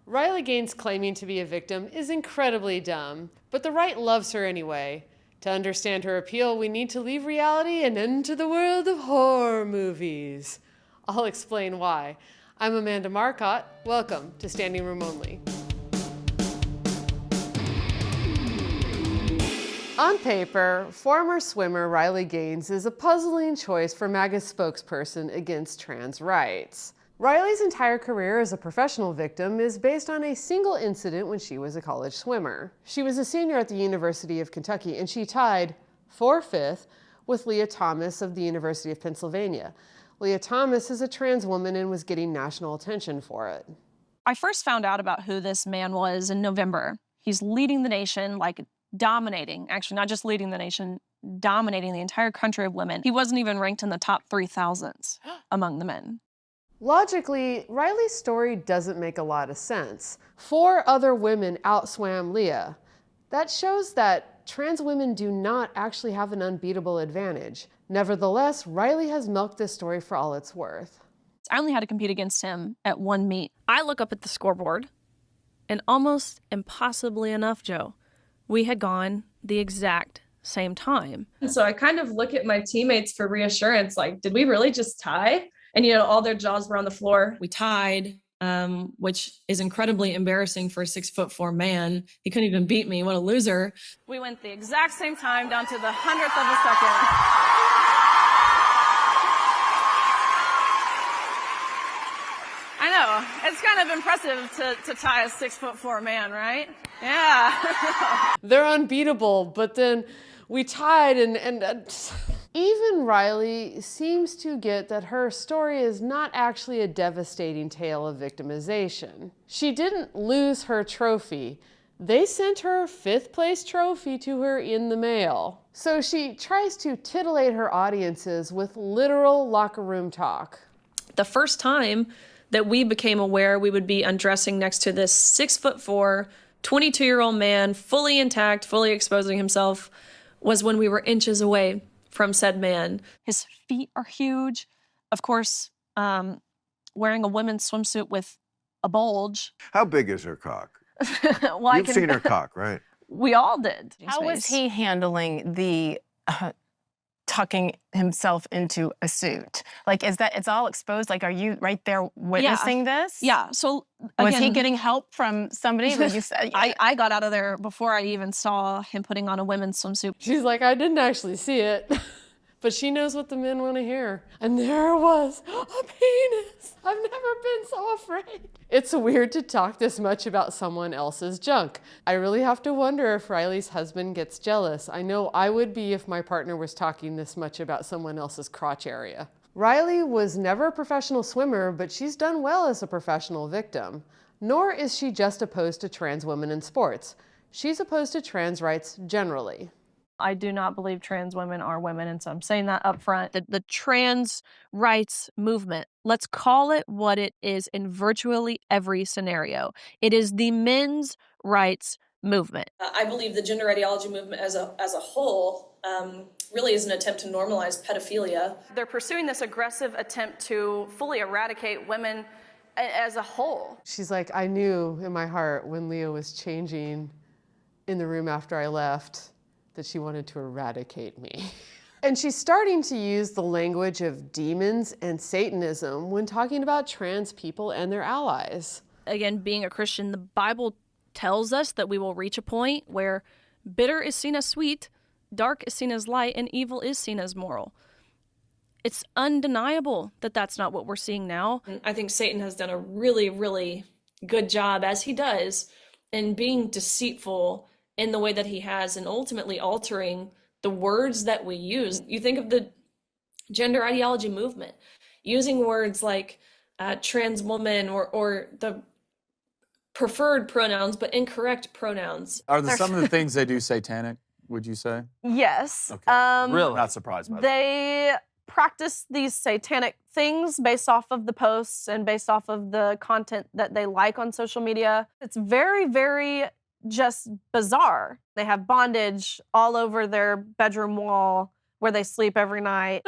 Riley Gaines claiming to be a victim is incredibly dumb, but the right loves her anyway. To understand her appeal, we need to leave reality and enter the world of horror movies. I'll explain why. I'm Amanda Marcotte. Welcome to Standing Room Only. On paper, former swimmer Riley Gaines is a puzzling choice for MAGA spokesperson against trans rights. Riley's entire career as a professional victim is based on a single incident when she was a college swimmer. She was a senior at the University of Kentucky, and she tied for fifth with Lia Thomas of the University of Pennsylvania. Lia Thomas is a trans woman and was getting national attention for it. I first found out about who this man was in November. He's leading the nation, dominating, actually not just leading the nation, dominating the entire country of women. He wasn't even ranked in the top 3,000 among the men. Logically, Riley's story doesn't make a lot of sense. 4 other women outswam Lia. That shows that trans women do not actually have an unbeatable advantage. Nevertheless, Riley has milked this story for all it's worth. I only had to compete against him at one meet. I look up at the scoreboard, and almost impossibly enough, Joe, we had gone the exact same time. And so I kind of look at my teammates for reassurance, did we really just tie? And, all their jaws were on the floor. We tied, which is incredibly embarrassing for a 6'4" man. He couldn't even beat me. What a loser. We went the exact same time down to the 100th of a second. I know, it's kind of impressive to tie a 6'4" man, right? Yeah. They're unbeatable, but then we tied and even Riley seems to get that her story is not actually a devastating tale of victimization. She didn't lose her trophy. They sent her 5th place trophy to her in the mail. So she tries to titillate her audiences with literal locker room talk. The first time that we became aware we would be undressing next to this 6'4", 22-year-old man, fully intact, fully exposing himself, was when we were inches away from said man. His feet are huge. Of course, wearing a women's swimsuit with a bulge. How big is her cock? Well, You've seen her cock, right? We all did. How was he handling the tucking himself into a suit? Is that, it's all exposed? Are you right there witnessing this? Yeah, so again, was he getting help from somebody? I got out of there before I even saw him putting on a women's swimsuit. She's like, I didn't actually see it, but she knows what the men want to hear. And there was a penis. I've never been so afraid. It's weird to talk this much about someone else's junk. I really have to wonder if Riley's husband gets jealous. I know I would be if my partner was talking this much about someone else's crotch area. Riley was never a professional swimmer, but she's done well as a professional victim. Nor is she just opposed to trans women in sports. She's opposed to trans rights generally. I do not believe trans women are women, and so I'm saying that up front. The trans rights movement, let's call it what it is in virtually every scenario. It is the men's rights movement. I believe the gender ideology movement as a whole really is an attempt to normalize pedophilia. They're pursuing this aggressive attempt to fully eradicate women as a whole. She's like, I knew in my heart when Lia was changing in the room after I left that she wanted to eradicate me. And she's starting to use the language of demons and Satanism when talking about trans people and their allies. Again, being a Christian, the Bible tells us that we will reach a point where bitter is seen as sweet, dark is seen as light, and evil is seen as moral. It's undeniable that that's not what we're seeing now. I think Satan has done a really, really good job, as he does, in being deceitful in the way that he has, and ultimately altering the words that we use. You think of the gender ideology movement, using words like trans woman or the preferred pronouns, but incorrect pronouns. Are some of the things they do satanic, would you say? Yes. Okay. Really? Not surprised by that. They practice these satanic things based off of the posts and based off of the content that they like on social media. It's very, very just bizarre. They have bondage all over their bedroom wall where they sleep every night.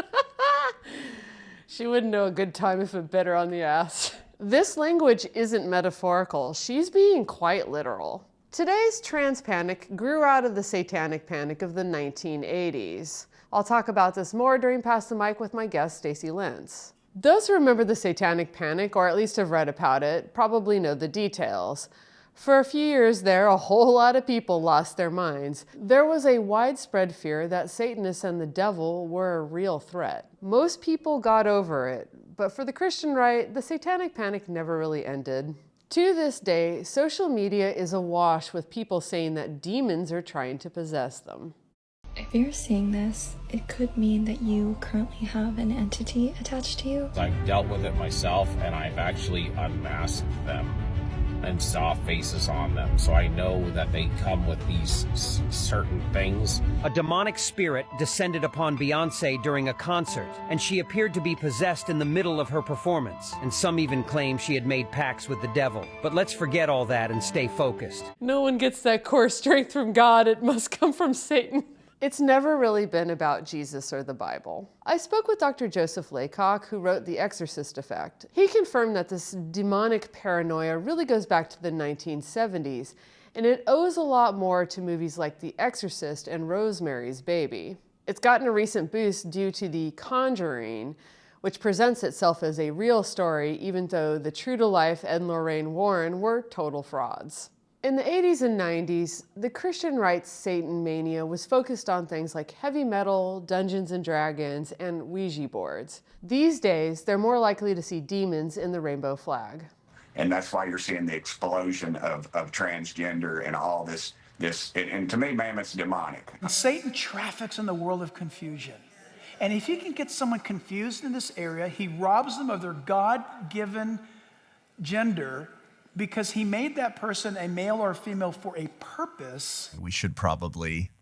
She wouldn't know a good time if it bit her on the ass. This language isn't metaphorical. She's being quite literal. Today's trans panic grew out of the satanic panic of the 1980s. I'll talk about this more during Pass the Mic with my guest, Stacy Lentz. Those who remember the satanic panic, or at least have read about it, probably know the details. For a few years there, a whole lot of people lost their minds. There was a widespread fear that Satanists and the devil were a real threat. Most people got over it, but for the Christian right, the satanic panic never really ended. To this day, social media is awash with people saying that demons are trying to possess them. If you're seeing this, it could mean that you currently have an entity attached to you. I've dealt with it myself, and I've actually unmasked them and saw faces on them, so I know that they come with these certain things. A demonic spirit descended upon Beyoncé during a concert, and she appeared to be possessed in the middle of her performance, and some even claim she had made pacts with the devil. But let's forget all that and stay focused. No one gets that core strength from God. It must come from Satan. It's never really been about Jesus or the Bible. I spoke with Dr. Joseph Laycock, who wrote The Exorcist Effect. He confirmed that this demonic paranoia really goes back to the 1970s, and it owes a lot more to movies like The Exorcist and Rosemary's Baby. It's gotten a recent boost due to The Conjuring, which presents itself as a real story, even though the true-to-life Ed and Lorraine Warren were total frauds. In the 80s and 90s, the Christian right's Satan mania was focused on things like heavy metal, Dungeons and Dragons, and Ouija boards. These days, they're more likely to see demons in the rainbow flag. And that's why you're seeing the explosion of transgender and all this, and to me, ma'am, it's demonic. Satan traffics in the world of confusion. And if he can get someone confused in this area, he robs them of their God-given gender, because he made that person a male or a female for a purpose. We should probably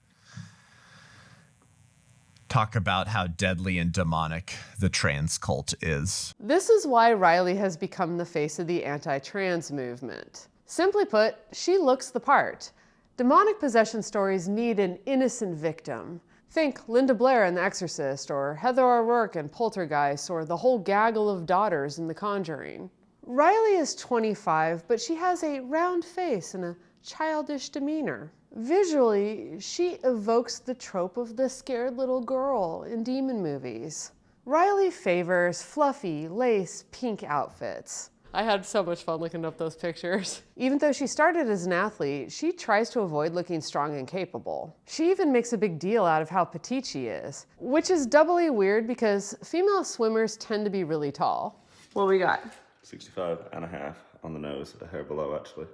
talk about how deadly and demonic the trans cult is. This is why Riley has become the face of the anti-trans movement. Simply put, she looks the part. Demonic possession stories need an innocent victim. Think Linda Blair in The Exorcist, or Heather O'Rourke in Poltergeist, or the whole gaggle of daughters in The Conjuring. Riley is 25, but she has a round face and a childish demeanor. Visually, she evokes the trope of the scared little girl in demon movies. Riley favors fluffy, lace, pink outfits. I had so much fun looking up those pictures. Even though she started as an athlete, she tries to avoid looking strong and capable. She even makes a big deal out of how petite she is, which is doubly weird because female swimmers tend to be really tall. What we got? 65.5 on the nose, a hair below actually.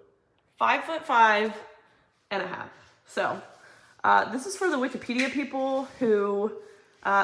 5'5.5". So this is for the Wikipedia people who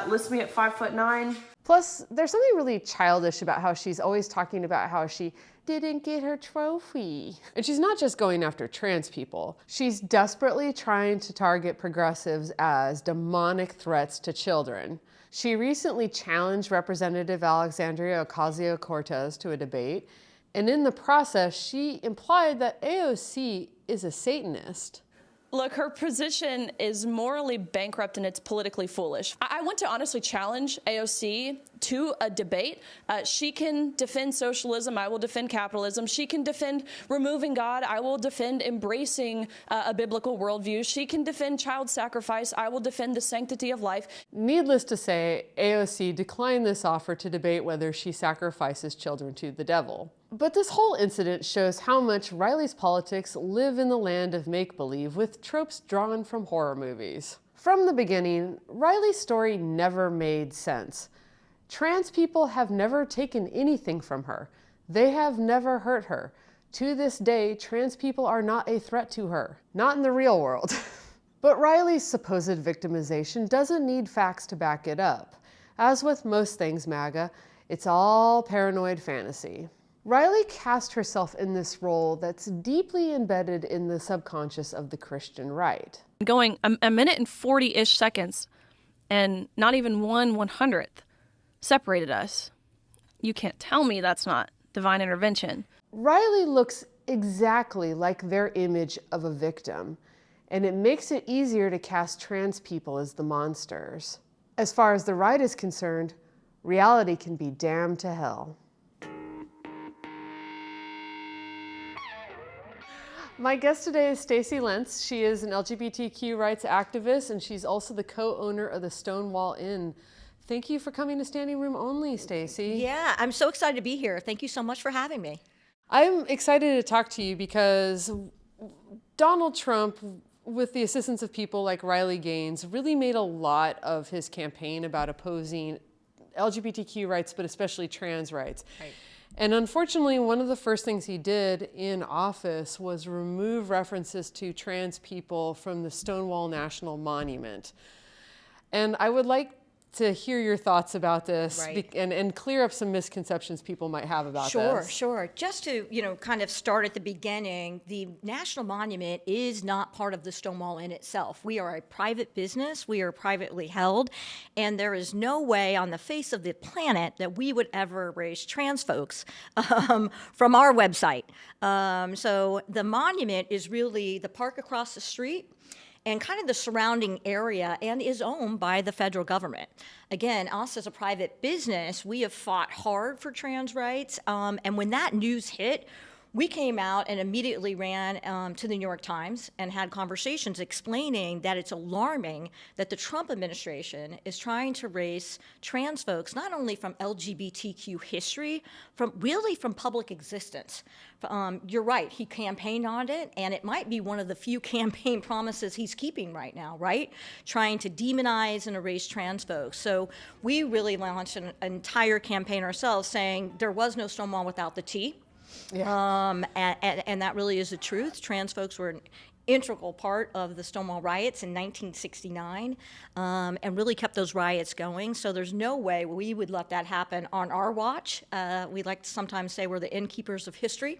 list me at 5'9". Plus, there's something really childish about how she's always talking about how she didn't get her trophy. And she's not just going after trans people. She's desperately trying to target progressives as demonic threats to children. She recently challenged Representative Alexandria Ocasio-Cortez to a debate, and in the process, she implied that AOC is a Satanist. Look, her position is morally bankrupt and it's politically foolish. I want to honestly challenge AOC to a debate. She can defend socialism. I will defend capitalism. She can defend removing God. I will defend embracing a biblical worldview. She can defend child sacrifice. I will defend the sanctity of life. Needless to say, AOC declined this offer to debate whether she sacrifices children to the devil. But this whole incident shows how much Riley's politics live in the land of make-believe with tropes drawn from horror movies. From the beginning, Riley's story never made sense. Trans people have never taken anything from her. They have never hurt her. To this day, trans people are not a threat to her. Not in the real world. But Riley's supposed victimization doesn't need facts to back it up. As with most things MAGA, it's all paranoid fantasy. Riley cast herself in this role that's deeply embedded in the subconscious of the Christian right. Going a minute and 40-ish seconds, and not even 1/100th separated us. You can't tell me that's not divine intervention. Riley looks exactly like their image of a victim, and it makes it easier to cast trans people as the monsters. As far as the right is concerned, reality can be damned to hell. My guest today is Stacy Lentz. She is an LGBTQ rights activist, and she's also the co-owner of the Stonewall Inn. Thank you for coming to Standing Room Only, Stacy. Yeah, I'm so excited to be here. Thank you so much for having me. I'm excited to talk to you because Donald Trump, with the assistance of people like Riley Gaines, really made a lot of his campaign about opposing LGBTQ rights, but especially trans rights. Right. And unfortunately, one of the first things he did in office was remove references to trans people from the Stonewall National Monument. And I would like to hear your thoughts about this, right, and clear up some misconceptions people might have about this. Sure. Just to, kind of start at the beginning, the National Monument is not part of the Stonewall Inn itself. We are a private business. We are privately held, and there is no way on the face of the planet that we would ever erase trans folks from our website. So the monument is really the park across the street and kind of the surrounding area, and is owned by the federal government. Again, us as a private business, we have fought hard for trans rights, and when that news hit, we came out and immediately ran to the New York Times and had conversations explaining that it's alarming that the Trump administration is trying to erase trans folks, not only from LGBTQ history, from public existence. You're right, he campaigned on it, and it might be one of the few campaign promises he's keeping right now, right? Trying to demonize and erase trans folks. So we really launched an entire campaign ourselves saying there was no Stonewall without the T. Yeah. And that really is the truth. Trans folks were an integral part of the Stonewall riots in 1969, and really kept those riots going. So there's no way we would let that happen on our watch. We like to sometimes say we're the innkeepers of history,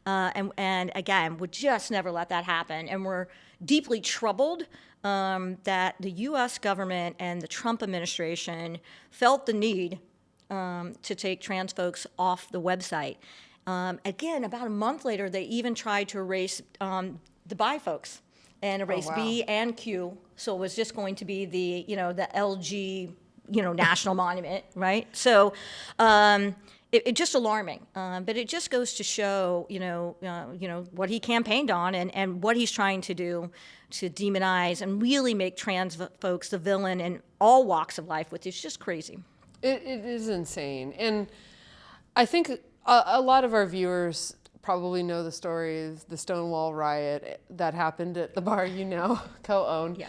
and again, would just never let that happen. And we're deeply troubled that the U.S. government and the Trump administration felt the need to take trans folks off the website. Again, about a month later, they even tried to erase the bi folks and erase B and Q. So it was just going to be the LG, national monument, right? So it's just alarming. But it just goes to show, what he campaigned on and what he's trying to do to demonize and really make trans folks the villain in all walks of life, which is just crazy. It is insane. And I think a lot of our viewers probably know the story of the Stonewall riot that happened at the bar co-owned. Yeah.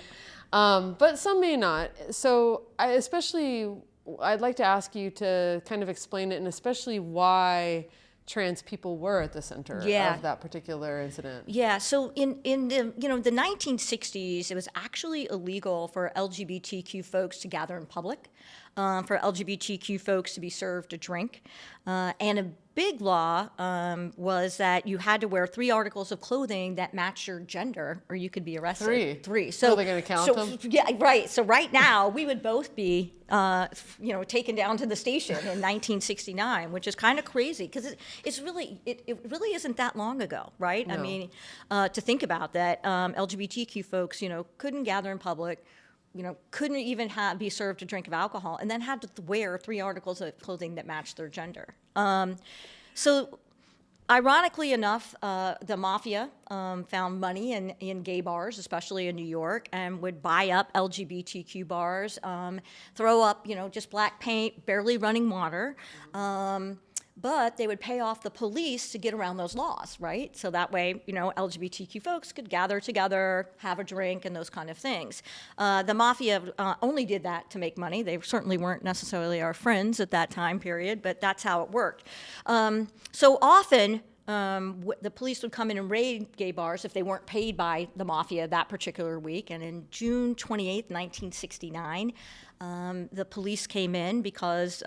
But some may not. So I'd like to ask you to kind of explain it, and especially why trans people were at the center of that particular incident. Yeah, so in the the 1960s, it was actually illegal for LGBTQ folks to gather in public, for LGBTQ folks to be served a drink, and a big law was that you had to wear 3 articles of clothing that match your gender, or you could be arrested. 3. So they're going to count them? Yeah, right. So right now, we would both be, taken down to the station in 1969, which is kind of crazy because it really isn't that long ago, right? No. I mean, to think about that, LGBTQ folks, couldn't gather in public, couldn't even be served a drink of alcohol, and then had to wear 3 articles of clothing that matched their gender. So ironically enough, the mafia found money in gay bars, especially in New York, and would buy up LGBTQ bars, throw up, just black paint, barely running water. But they would pay off the police to get around those laws, right? So that way, LGBTQ folks could gather together, have a drink, and those kind of things. The mafia only did that to make money. They certainly weren't necessarily our friends at that time period, but that's how it worked. So often, the police would come in and raid gay bars if they weren't paid by the mafia that particular week. And in June 28th, 1969, the police came in because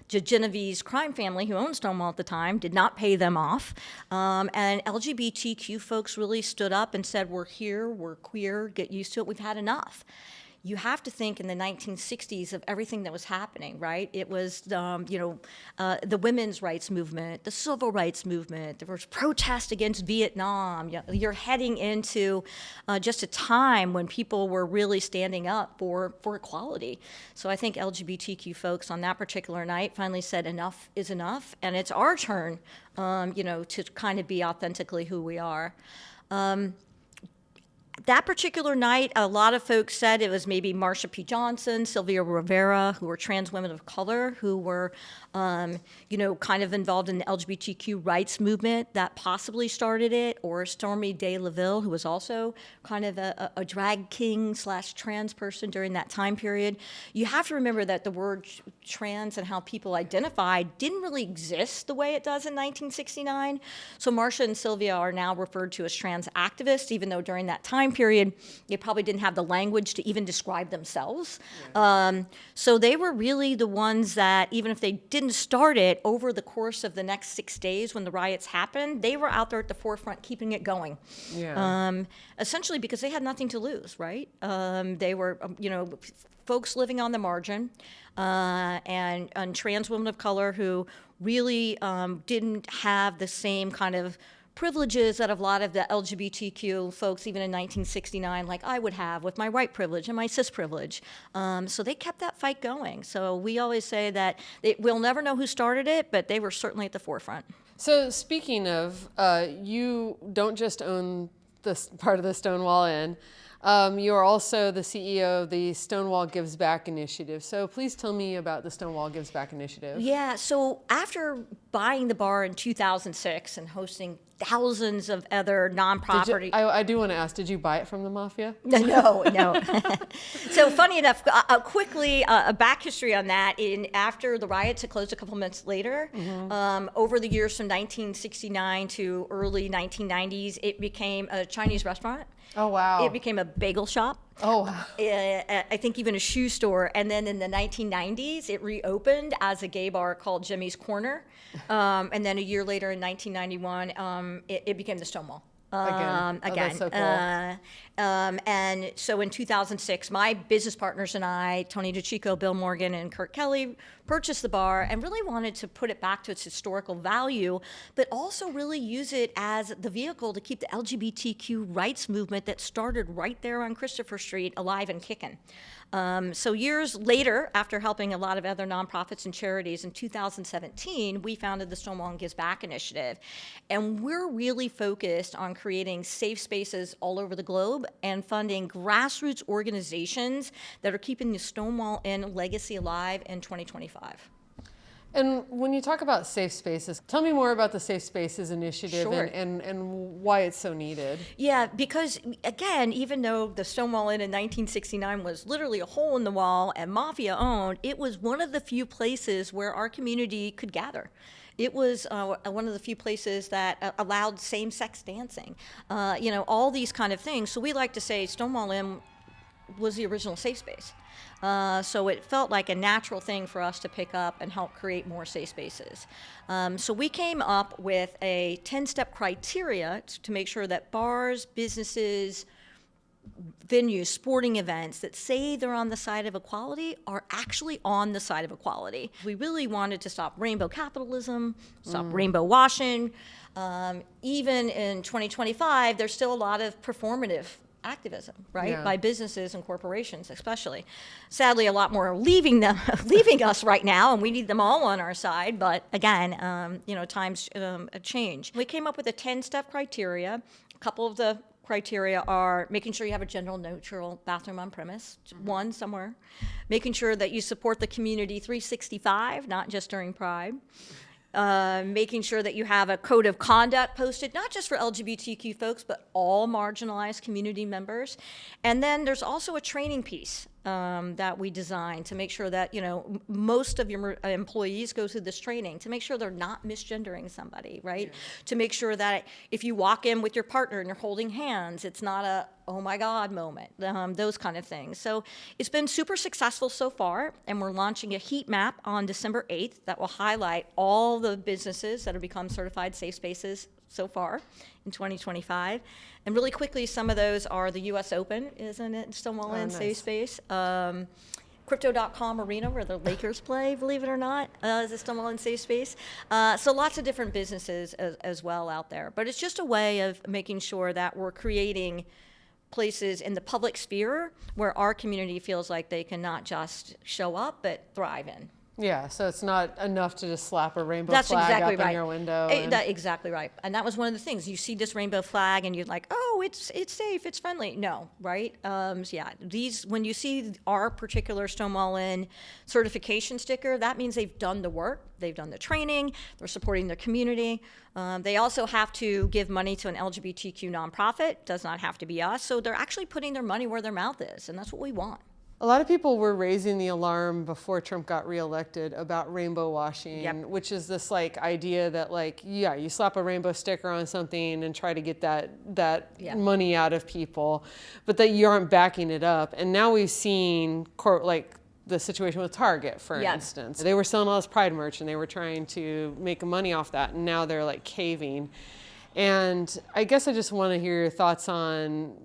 Genevieve's crime family, who owned Stonewall at the time, did not pay them off. And LGBTQ folks really stood up and said, we're here, we're queer, get used to it, we've had enough. You have to think in the 1960s of everything that was happening, right? It was, the women's rights movement, the civil rights movement, there was protest against Vietnam. You're heading into just a time when people were really standing up for equality. So I think LGBTQ folks on that particular night finally said enough is enough, and it's our turn, to kind of be authentically who we are. That particular night, a lot of folks said it was maybe Marsha P. Johnson, Sylvia Rivera, who were trans women of color, who were, kind of involved in the LGBTQ rights movement that possibly started it, or Stormy Day LaVille, who was also kind of a drag king / trans person during that time period. You have to remember that the word trans and how people identified didn't really exist the way it does in 1969. So Marsha and Sylvia are now referred to as trans activists, even though during that time period, they probably didn't have the language to even describe themselves. Yeah. So they were really the ones that, even if they didn't start it, over the course of the next 6 days when the riots happened, they were out there at the forefront keeping it going. Yeah. Essentially because they had nothing to lose, right? They were, folks living on the margin and trans women of color who really didn't have the same kind of privileges that a lot of the LGBTQ folks, even in 1969, like I would have with my white privilege and my cis privilege. So they kept that fight going. So we always say that we'll never know who started it, but they were certainly at the forefront. So speaking of, you don't just own this part of the Stonewall Inn. You are also the CEO of the Stonewall Gives Back Initiative. So please tell me about the Stonewall Gives Back Initiative. Yeah, so after buying the bar in 2006 and hosting thousands of other non-property... I do want to ask, did you buy it from the mafia? No. So funny enough, quickly, a back history on that. After the riots had closed a couple months later, over the years from 1969 to early 1990s, it became a Chinese restaurant. Oh, wow. It became a bagel shop. Oh, wow. I think even a shoe store. And then in the 1990s, it reopened as a gay bar called Jimmy's Corner. And then a year later in 1991, it became the Stonewall. Again. Oh, that's so cool. And so in 2006, my business partners and I, Tony DeCicco, Bill Morgan, and Kurt Kelly, purchased the bar and really wanted to put it back to its historical value, but also really use it as the vehicle to keep the LGBTQ rights movement that started right there on Christopher Street alive and kicking. So years later, after helping a lot of other nonprofits and charities, in 2017, we founded the Stonewall Gives Back Initiative. And we're really focused on creating safe spaces all over the globe and funding grassroots organizations that are keeping the Stonewall Inn legacy alive in 2025. And when you talk about safe spaces, tell me more about the Safe Spaces Initiative. Sure. and why it's so needed. Yeah, because again, even though the Stonewall Inn in 1969 was literally a hole in the wall and mafia owned, it was one of the few places where our community could gather. It was one of the few places that allowed same-sex dancing, all these kind of things. So we like to say Stonewall Inn was the original safe space. So it felt like a natural thing for us to pick up and help create more safe spaces. So we came up with a 10-step criteria to make sure that bars, businesses, venues, sporting events that say they're on the side of equality are actually on the side of equality. We really wanted to stop rainbow capitalism, stop rainbow washing. Even in 2025, there's still a lot of performative activism, right? Yeah. By businesses and corporations, especially. Sadly, a lot more are leaving us right now, and we need them all on our side. But again, times change. We came up with a 10-step criteria. A couple of the criteria are making sure you have a gender-neutral bathroom on premise, one somewhere. Making sure that you support the community 365, not just during Pride. Making sure that you have a code of conduct posted, not just for LGBTQ folks, but all marginalized community members. And then there's also a training piece that we designed to make sure that, most of your employees go through this training to make sure they're not misgendering somebody, right? Yeah. To make sure that if you walk in with your partner and you're holding hands, it's not a, oh my God moment, those kind of things. So it's been super successful so far, and we're launching a heat map on December 8th that will highlight all the businesses that have become certified safe spaces so far in 2025. And really quickly, some of those are the US Open, isn't it? Stonewall Inn Safe Space. Crypto.com Arena, where the Lakers play, believe it or not, is a Stonewall Inn Safe Space. So lots of different businesses as well out there. But it's just a way of making sure that we're creating places in the public sphere where our community feels like they can not just show up, but thrive in. Yeah, so it's not enough to just slap a rainbow That's flag exactly up right. in your window. Exactly right. And that was one of the things. You see this rainbow flag and you're like, oh, it's safe, it's friendly. No, right? So yeah, when you see our particular Stonewall Inn certification sticker, that means they've done the work, they've done the training, they're supporting their community. They also have to give money to an LGBTQ nonprofit, does not have to be us. So they're actually putting their money where their mouth is, and that's what we want. A lot of people were raising the alarm before Trump got reelected about rainbow washing, which is this like idea that like, yeah, you slap a rainbow sticker on something and try to get that money out of people, but that you aren't backing it up. And now we've seen like the situation with Target, for instance. They were selling all this Pride merch and they were trying to make money off that, and now they're like caving. And I guess I just want to hear your thoughts on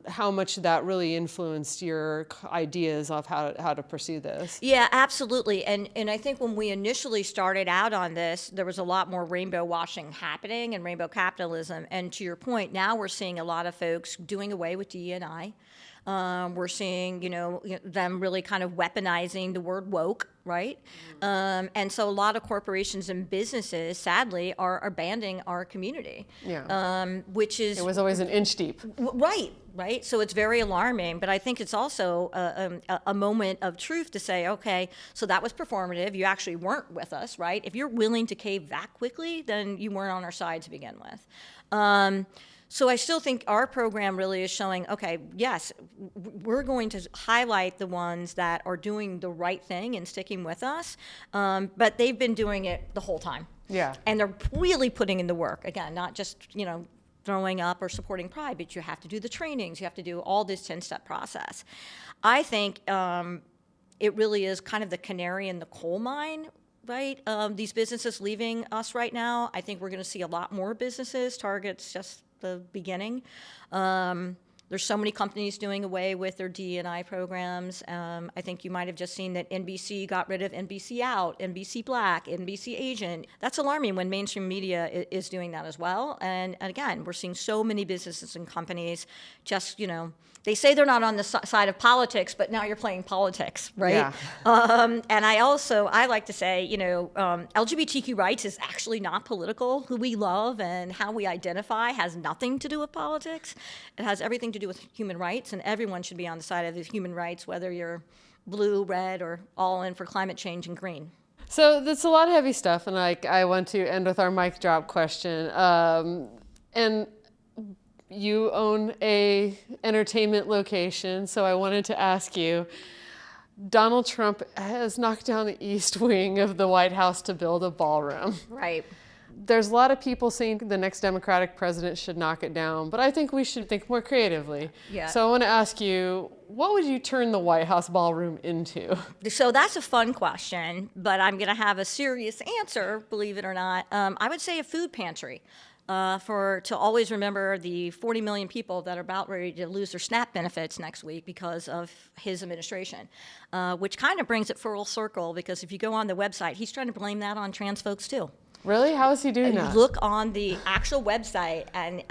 how much that really influenced your ideas of how to pursue this. Yeah, absolutely. And I think when we initially started out on this, there was a lot more rainbow washing happening and rainbow capitalism. And to your point, now we're seeing a lot of folks doing away with DE&I. We're seeing, them really kind of weaponizing the word woke, right? And so a lot of corporations and businesses, sadly, are abandoning our community. Yeah. Which is... It was always an inch deep. Right. So it's very alarming, but I think it's also a moment of truth to say, okay, so that was performative. You actually weren't with us, right? If you're willing to cave that quickly, then you weren't on our side to begin with. So I still think our program really is showing, okay, yes, we're going to highlight the ones that are doing the right thing and sticking with us, but they've been doing it the whole time. Yeah. And they're really putting in the work. Again, not just, throwing up or supporting Pride, but you have to do the trainings, you have to do all this 10-step process. I think it really is kind of the canary in the coal mine, right? These businesses leaving us right now, I think we're going to see a lot more businesses. Target's just the beginning. There's so many companies doing away with their DE&I programs. I think you might have just seen that NBC got rid of NBC Out, NBC Black, NBC Asian. That's alarming when mainstream media is doing that as well. And again, we're seeing so many businesses and companies just, they say they're not on the side of politics, but now you're playing politics, right? Yeah. And I like to say, LGBTQ rights is actually not political. Who we love and how we identify has nothing to do with politics. It has everything to do with human rights, and everyone should be on the side of the human rights, whether you're blue, red, or all in for climate change and green. So that's a lot of heavy stuff, and I want to end with our mic drop question. And you own a entertainment location, so I wanted to ask you, Donald Trump has knocked down the east wing of the White House to build a ballroom. Right. There's a lot of people saying the next Democratic president should knock it down, but I think we should think more creatively. Yeah. So I want to ask you, what would you turn the White House ballroom into? So that's a fun question, but I'm going to have a serious answer, believe it or not. I would say a food pantry. To always remember the 40 million people that are about ready to lose their SNAP benefits next week because of his administration, which kind of brings it full circle, because if you go on the website, he's trying to blame that on trans folks too. Really? How is he doing that? Look on the actual website and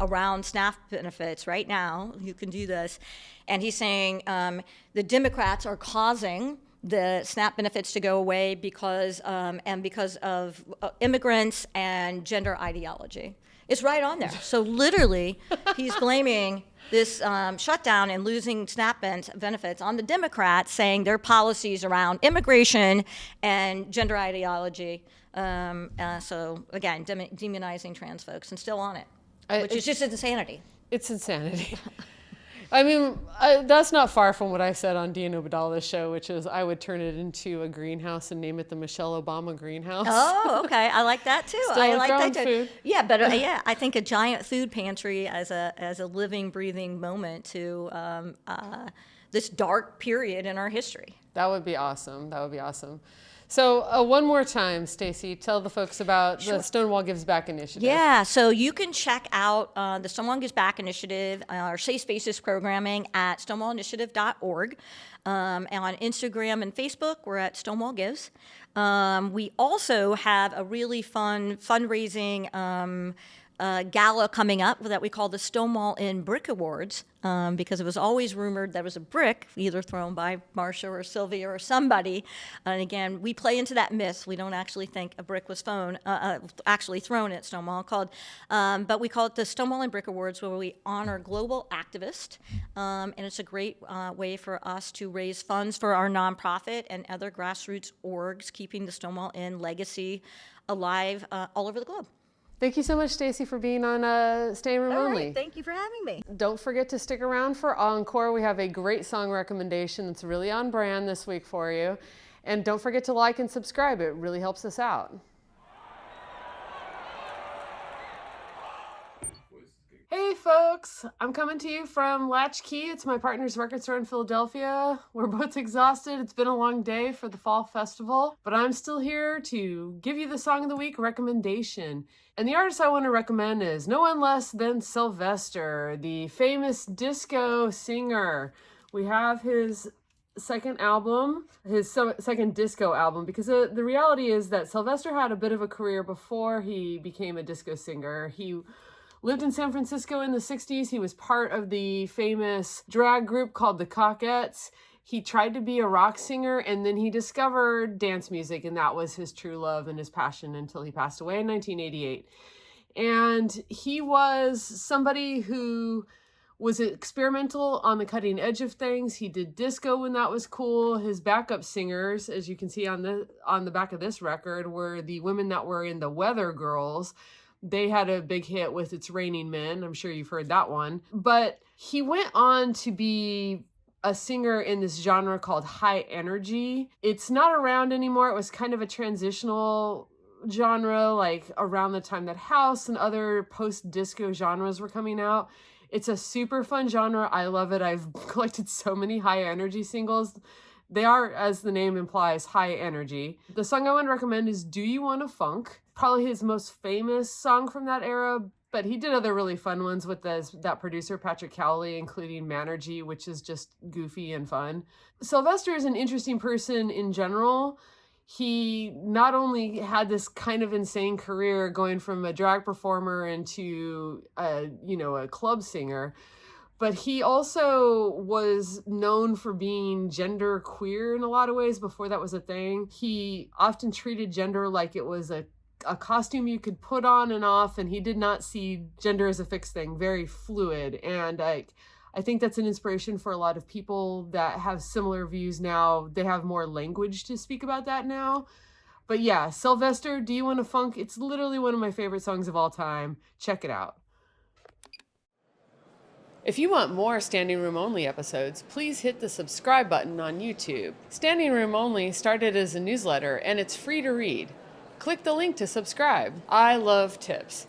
around SNAP benefits right now, you can do this, and he's saying the Democrats are causing the SNAP benefits to go away because of immigrants and gender ideology. It's right on there. So literally, he's blaming this shutdown and losing SNAP benefits on the Democrats, saying their policies around immigration and gender ideology. So again, demonizing trans folks, and still on it, which is just insanity. It's insanity. I mean, that's not far from what I said on Dean Obadala's show, which is I would turn it into a greenhouse and name it the Michelle Obama greenhouse. Oh, okay. I like that too. Still I like that too. Food. Yeah, but yeah, I think a giant food pantry as a living, breathing moment to this dark period in our history. That would be awesome. That would be awesome. So one more time, Stacy, tell the folks about the Stonewall Gives Back initiative. Yeah, so you can check out the Stonewall Gives Back initiative, our safe spaces programming at stonewallinitiative.org. And on Instagram and Facebook, we're at Stonewall Gives. We also have a really fun fundraising gala coming up that we call the Stonewall Inn Brick Awards, because it was always rumored there was a brick either thrown by Marsha or Sylvia or somebody. And again, we play into that myth. We don't actually think a brick was actually thrown at Stonewall, but we call it the Stonewall Inn Brick Awards, where we honor global activists. And it's a great way for us to raise funds for our nonprofit and other grassroots orgs, keeping the Stonewall Inn legacy alive all over the globe. Thank you so much, Stacy, for being on Standing Room Only. Thank you for having me. Don't forget to stick around for Encore. We have a great song recommendation that's really on brand this week for you. And don't forget to like and subscribe. It really helps us out. Hey folks, I'm coming to you from Latchkey. It's my partner's record store in Philadelphia. We're both exhausted. It's been a long day for the fall festival, but I'm still here to give you the Song of the Week recommendation. And the artist I want to recommend is no one less than Sylvester, the famous disco singer. We have his second album, his second disco album, because the reality is that Sylvester had a bit of a career before he became a disco singer. He lived in San Francisco in the 60s. He was part of the famous drag group called the Cockettes. He tried to be a rock singer, and then he discovered dance music, and that was his true love and his passion until he passed away in 1988. And he was somebody who was experimental on the cutting edge of things. He did disco when that was cool. His backup singers, as you can see on the back of this record, were the women that were in the Weather Girls. They had a big hit with It's Raining Men. I'm sure you've heard that one. But he went on to be a singer in this genre called high energy. It's not around anymore. It was kind of a transitional genre, like around the time that house and other post-disco genres were coming out. It's a super fun genre. I love it. I've collected so many high energy singles. They are, as the name implies, high energy. The song I want to recommend is Do You Wanna Funk? Probably his most famous song from that era, but he did other really fun ones with that producer, Patrick Cowley, including Manergy, which is just goofy and fun. Sylvester is an interesting person in general. He not only had this kind of insane career going from a drag performer into a club singer, but he also was known for being gender queer in a lot of ways before that was a thing. He often treated gender like it was a costume you could put on and off, and he did not see gender as a fixed thing, very fluid. And I think that's an inspiration for a lot of people that have similar views now. They have more language to speak about that now. But yeah, Sylvester, Do You Wanna Funk? It's literally one of my favorite songs of all time. Check it out. If you want more Standing Room Only episodes, please hit the subscribe button on YouTube. Standing Room Only started as a newsletter, and it's free to read. Click the link to subscribe. I love tips.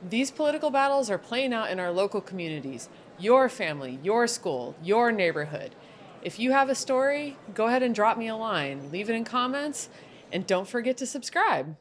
These political battles are playing out in our local communities, your family, your school, your neighborhood. If you have a story, go ahead and drop me a line, leave it in comments, and don't forget to subscribe.